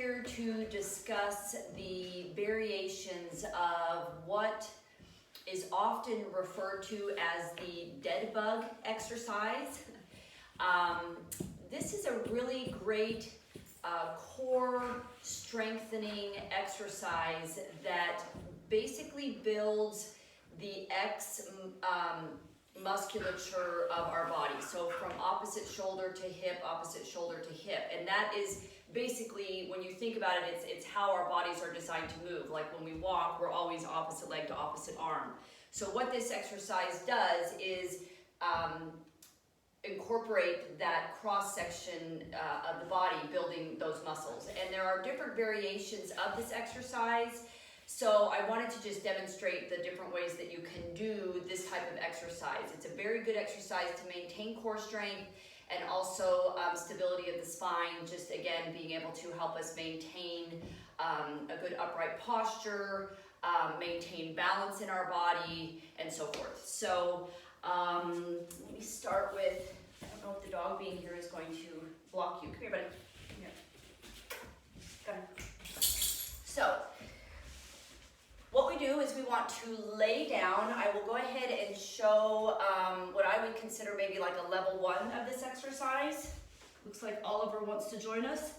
here to discuss the variations of what is often referred to as the dead bug exercise. This is a really great core strengthening exercise that basically builds the musculature of our body. So from opposite shoulder to hip, and that is basically, when you think about it, it's how our bodies are designed to move. Like when we walk, we're always opposite leg to opposite arm. So what this exercise does is incorporate that cross section of the body, building those muscles. And there are different variations of this exercise. So I wanted to just demonstrate the different ways that you can do this type of exercise. It's a very good exercise to maintain core strength and also stability of the spine, just again being able to help us maintain a good upright posture, maintain balance in our body, and so forth. So let me start with, I don't know if the dog being here is going to block you. Come here, buddy. Come here. Got him. So, what we do is we want to lay down. I will go ahead and show what I would consider maybe like a level 1 of this exercise. Looks like Oliver wants to join us.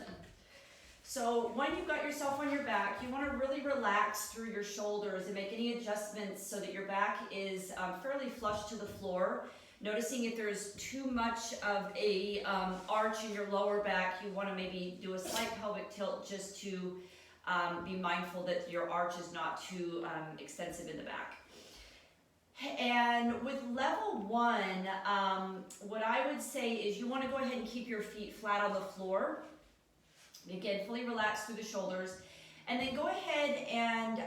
So when you've got yourself on your back, you want to really relax through your shoulders and make any adjustments so that your back is fairly flush to the floor. Noticing if there's too much of a arch in your lower back, you want to maybe do a slight pelvic tilt just to be mindful that your arch is not too extensive in the back. And with level 1, what I would say is you want to go ahead and keep your feet flat on the floor. Again, fully relax through the shoulders. And then go ahead and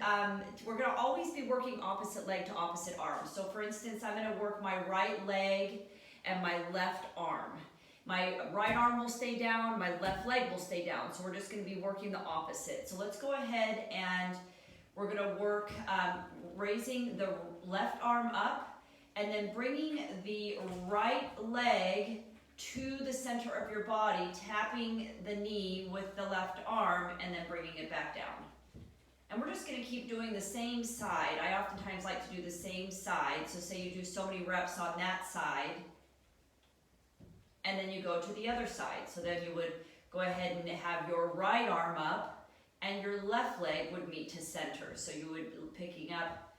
we're going to always be working opposite leg to opposite arm. So for instance, I'm going to work my right leg and my left arm. My right arm will stay down, my left leg will stay down. So we're just going to be working the opposite. So let's go ahead and we're going to work raising the left arm up and then bringing the right leg to the center of your body, tapping the knee with the left arm and then bringing it back down. And we're just going to keep doing the same side. I oftentimes like to do the same side. So say you do so many reps on that side, and then you go to the other side. So then you would go ahead and have your right arm up and your left leg would meet to center. So you would be picking up,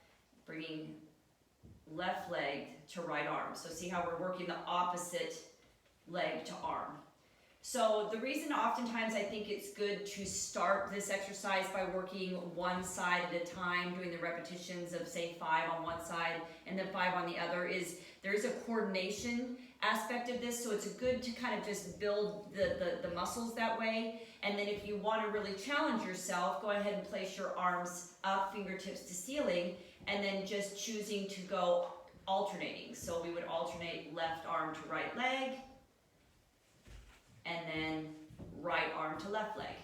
bringing left leg to right arm. So see how we're working the opposite leg to arm. So the reason oftentimes I think it's good to start this exercise by working one side at a time, doing the repetitions of say 5 on one side and then 5 on the other, is there's a coordination aspect of this, so it's good to kind of just build the muscles that way. And then if you want to really challenge yourself, go ahead and place your arms up, fingertips to ceiling, and then just choosing to go alternating. So we would alternate left arm to right leg, and then right arm to left leg.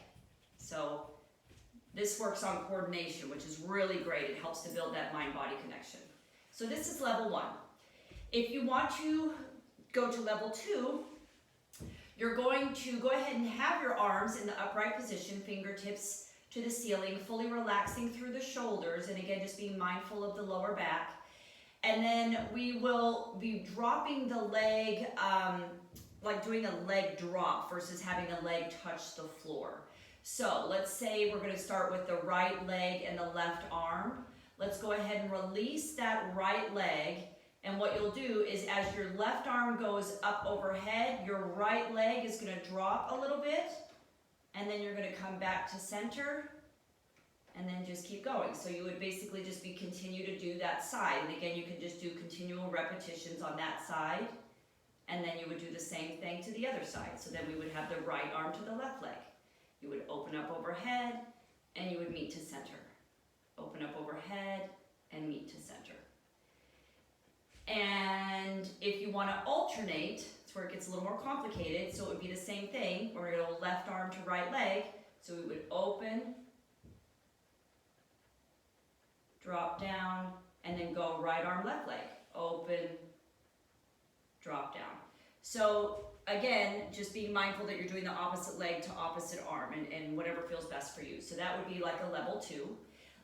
So this works on coordination, which is really great. It helps to build that mind-body connection. So this is level 1. If you want to go to level 2, you're going to go ahead and have your arms in the upright position, fingertips to the ceiling, fully relaxing through the shoulders, and again, just being mindful of the lower back. And then we will be dropping the leg, like doing a leg drop versus having a leg touch the floor. So let's say we're going to start with the right leg and the left arm. Let's go ahead and release that right leg. And what you'll do is as your left arm goes up overhead, your right leg is going to drop a little bit. And then you're going to come back to center and then just keep going. So you would basically just continue to do that side. And again, you can just do continual repetitions on that side. And then you would do the same thing to the other side. So then we would have the right arm to the left leg. You would open up overhead and you would meet to center. Open up overhead and meet to center. And if you want to alternate, that's where it gets a little more complicated. So it would be the same thing. We're going to go left arm to right leg. So we would open, drop down, and then go right arm, left leg. Open, drop down. So again, just being mindful that you're doing the opposite leg to opposite arm and whatever feels best for you. So that would be like a level 2.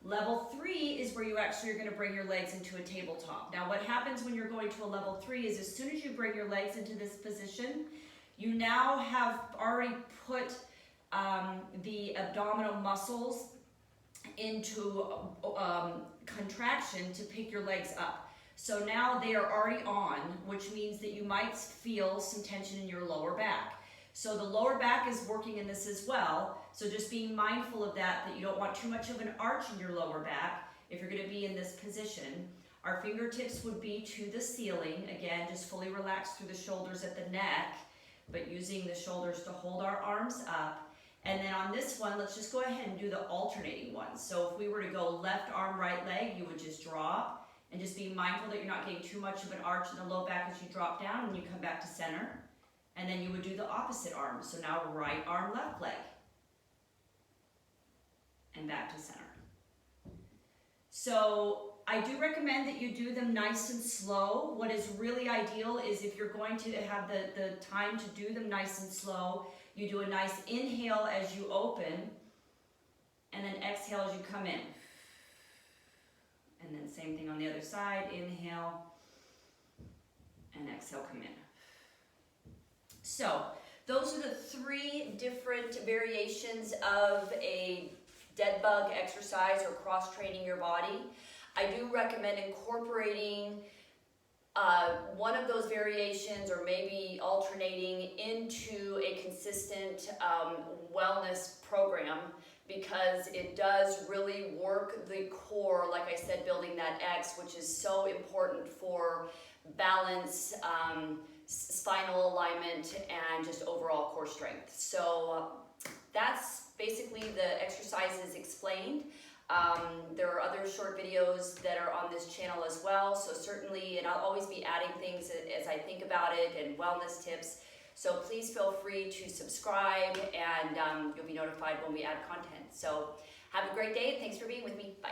Level 3 is where you actually are going to bring your legs into a tabletop. Now what happens when you're going to a level 3 is as soon as you bring your legs into this position, you now have already put the abdominal muscles into contraction to pick your legs up. So now they are already on, which means that you might feel some tension in your lower back. So the lower back is working in this as well. So just being mindful of that you don't want too much of an arch in your lower back if you're going to be in this position. Our fingertips would be to the ceiling. Again, just fully relax through the shoulders at the neck, but using the shoulders to hold our arms up. And then on this one, let's just go ahead and do the alternating ones. So if we were to go left arm, right leg, you would just drop. And just be mindful that you're not getting too much of an arch in the low back as you drop down and you come back to center. And then you would do the opposite arm. So now right arm, left leg. And back to center. So I do recommend that you do them nice and slow. What is really ideal is if you're going to have the time to do them nice and slow, you do a nice inhale as you open, and then exhale as you come in. And then same thing on the other side, inhale, and exhale, come in. So those are the 3 different variations of a dead bug exercise or cross-training your body. I do recommend incorporating one of those variations or maybe alternating into a consistent wellness program, because it does really work the core, like I said, building that X, which is so important for balance, spinal alignment, and just overall core strength. So that's basically the exercises explained. There are other short videos that are on this channel as well, so certainly, and I'll always be adding things as I think about it and wellness tips. So please feel free to subscribe, and you'll be notified when we add content. So have a great day, and thanks for being with me. Bye.